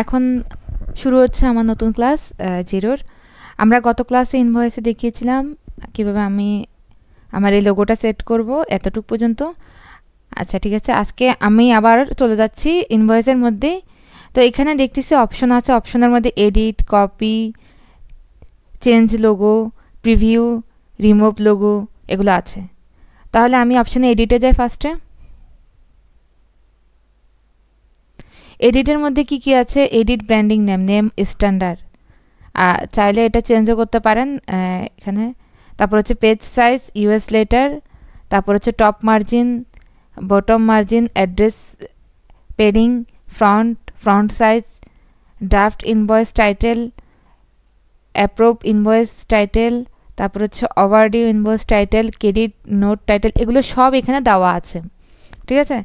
এখন শুরু হচ্ছে আমার নতুন ক্লাস জিরোর। আমরা গত ক্লাসে ইনভয়েসে দেখিয়েছিলাম কিভাবে আমি আমার এই লোগোটা সেট করব, এতটুকু পর্যন্ত। আচ্ছা ঠিক আছে, আজকে আমি আবার চলে যাচ্ছি ইনভয়েসের মধ্যে। তো এখানে দেখতেছি অপশন আছে, অপশনের মধ্যে edit, copy, change logo, preview, remove logo, এগুলো আছে। তাহলে আমি অপশনে এডিটে যাই ফার্স্টে। এডিটের মধ্যে কি কি আছে? Edit branding name, name standard, চাইলে এটা চেঞ্জও করতে পারেন এখানে। তারপর হচ্ছে পেজ সাইজ, ইউএস লেটার, তারপর হচ্ছে top margin, bottom margin, address padding, front size, draft invoice title, approve invoice title, তারপর হচ্ছে overdue invoice title, credit note title, এগুলো সব এখানে দেওয়া আছে। ঠিক আছে,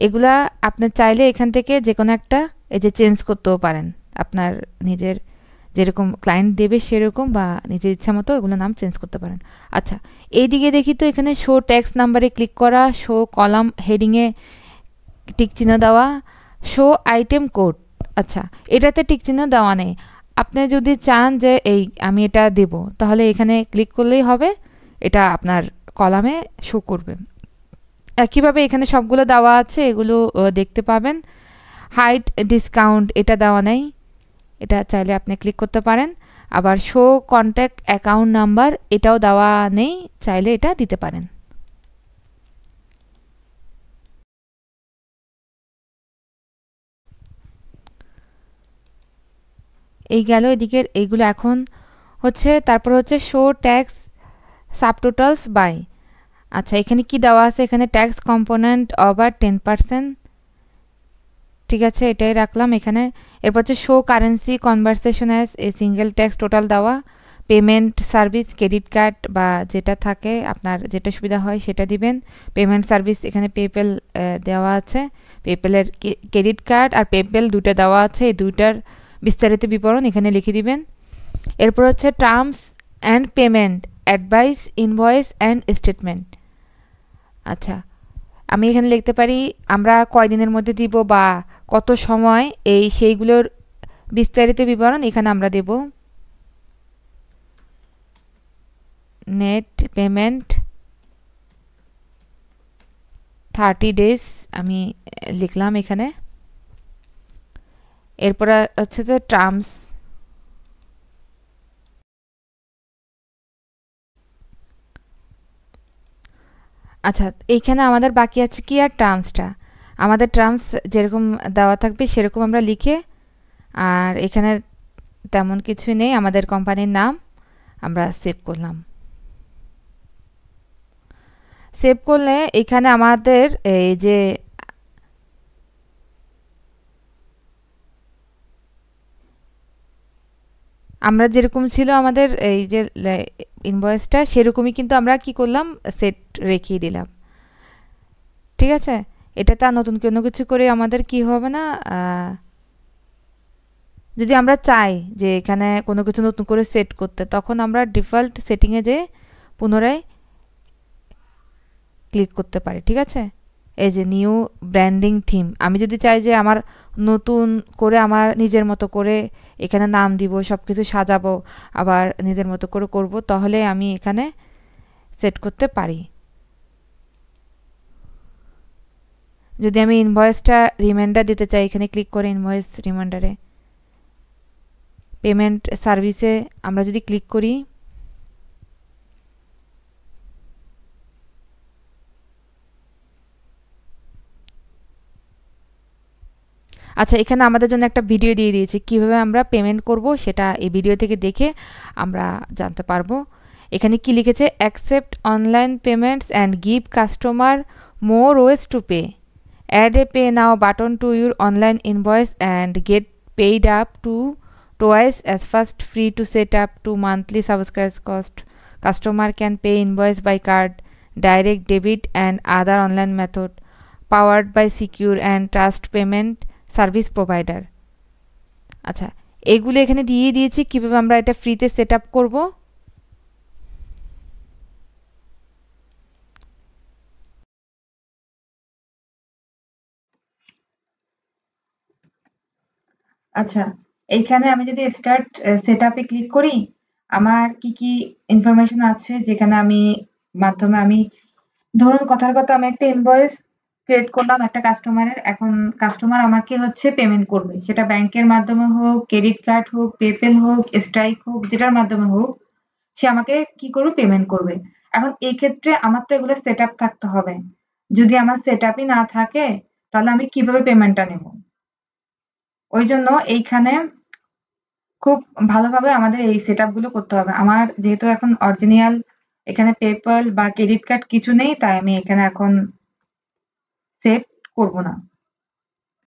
এগুলা আপনি চাইলে এখান থেকে যে কোনো একটা এই যে চেঞ্জ করতেও পারেন, আপনার নিজের যেরকম ক্লায়েন্ট দেবে সেরকম, বা নিজের ইচ্ছা মতো এগুলো নাম চেঞ্জ করতে পারেন। আচ্ছা, এইদিকে দেখি তো এখানে শো ট্যাক্স নাম্বারে ক্লিক করা, শো কলাম হেডিংয়ে টিক চিহ্ন দেওয়া, শো আইটেম কোড। আচ্ছা, এটাতে টিক চিহ্ন দেওয়া নেই। আপনি যদি চান যে এই আমি এটা দেব, তাহলে এখানে ক্লিক করলেই হবে, এটা আপনার কলামে শো করবে। একইভাবে এখানে সবগুলো দেওয়া আছে, এগুলো দেখতে পাবেন। হাইট ডিসকাউন্ট এটা দেওয়া নেই, এটা চাইলে আপনি ক্লিক করতে পারেন। আবার শো কন্ট্যাক্ট অ্যাকাউন্ট নাম্বার এটাও দেওয়া নেই, চাইলে এটা দিতে পারেন। এই গেল এদিকের এইগুলো। এখন হচ্ছে তারপর হচ্ছে শো ট্যাক্স সাবটোটালস বাই। আচ্ছা, এখানে কি দেওয়া আছে? এখানে ট্যাক্স কম্পোনেন্ট ওভার 10%, ঠিক আছে, এটাই রাখলাম এখানে। এরপর হচ্ছে show currency conversation as a single tax total দেওয়া, পেমেন্ট সার্ভিস, ক্রেডিট কার্ড বা যেটা থাকে আপনার যেটা সুবিধা হয় সেটা দিবেন। পেমেন্ট সার্ভিস এখানে পেপ্যাল দেওয়া আছে, পেপ্যালের ক্রেডিট কার্ড আর পেপ্যাল দুটো দেওয়া আছে, এই দুইটার বিস্তারিত বিবরণ এখানে লিখে দিবেন। এরপর হচ্ছে terms and payment, advice, invoice and statement. আচ্ছা, আমি এখানে লিখতে পারি আমরা কয়দিনের মধ্যে দিব বা কত সময়, এই সেইগুলোর বিস্তারিত বিবরণ এখানে আমরা দেব। নেট পেমেন্ট 30 ডেজ আমি লিখলাম এখানে। এরপর হচ্ছে যে টার্মস, আচ্ছা এইখানে আমাদের বাকি আছে কি আর টার্মসটা। আমাদের টার্মস যেরকম দেওয়া থাকবে সেরকম আমরা লিখে, আর এখানে তেমন কিছু নেই, আমাদের কোম্পানির নাম আমরা সেভ করলাম। সেভ করলে এখানে আমাদের এই যে আমরা যেরকম ছিল আমাদের এই যে ইনভয়েসটা, সেরকমই কিন্তু আমরা কি করলাম, সেট রেখেই দিলাম। ঠিক আছে, এটাতে আর নতুন কোনো কিছু করে আমাদের কি হবে না। যদি আমরা চাই যে এখানে কোনো কিছু নতুন করে সেট করতে, তখন আমরা ডিফল্ট সেটিংয়ে যেয়ে পুনরায় ক্লিক করতে পারি। ঠিক আছে, এই যে নিউ ব্র্যান্ডিং থিম, আমি যদি চাই যে আমার নতুন করে আমার নিজের মতো করে এখানে নাম দিব, সব কিছু সাজাবো, আবার নিজের মতো করে করব, তাহলে আমি এখানে সেট করতে পারি। যদি আমি ইনভয়েসটা রিমাইন্ডার দিতে চাই, এখানে ক্লিক করে ইনভয়েস রিমাইন্ডারে, পেমেন্ট সার্ভিসে আমরা যদি ক্লিক করি, আচ্ছা এখানে আমাদের জন্য একটা ভিডিও দিয়ে দিয়েছে কিভাবে আমরা পেমেন্ট করব, সেটা এই ভিডিও থেকে দেখে আমরা জানতে পারবো। এখানে কি লিখেছে, accept online payments and give customer more ways to pay, add a pay now button to your online invoice and get paid up to twice as fast, free to set up to monthly subscribe cost, customer can pay invoice by card, direct debit and other online method, powered by secure and trust payment service provider. আচ্ছা, এগুলো এখানে দিয়ে দিয়েছি কিভাবে আমরা এটা ফ্রিতে set up করবো। আচ্ছা, এইখানে আমি যদি স্টার্ট সেটআপ এ ক্লিক করি, আমার কি, কি ইনফরমেশন আছে যেখানে মাধ্যমে আমি ধরুন কথার কথা আমি একটা ইনভয়েস ক্রিয়েট করলাম একটা কাস্টমারের। এখন কাস্টমার আমাকে হচ্ছে পেমেন্ট করবে। সেটা ব্যাংকের মাধ্যমে হোক, ক্রেডিট কার্ড হোক, পেপ্যাল হোক, স্ট্রাইক হোক, যেটার মাধ্যমে হোক, সে আমাকে কি করবে? পেমেন্ট করবে। এখন এই ক্ষেত্রে আমার তো এগুলো সেটআপ থাকতে হবে। যদি আমার সেটআপই না থাকে, তাহলে আমি কিভাবে পেমেন্টটা নেব? ওইজন্য এইখানে খুব ভালোভাবে আমাদের এই সেটআপ গুলো করতে হবে। আমার যেহেতু এখন অরিজিনাল এখানে পেপ্যাল বা ক্রেডিট কার্ড কিছু নেই, তাই আমি এখানে এখন সেট করব না।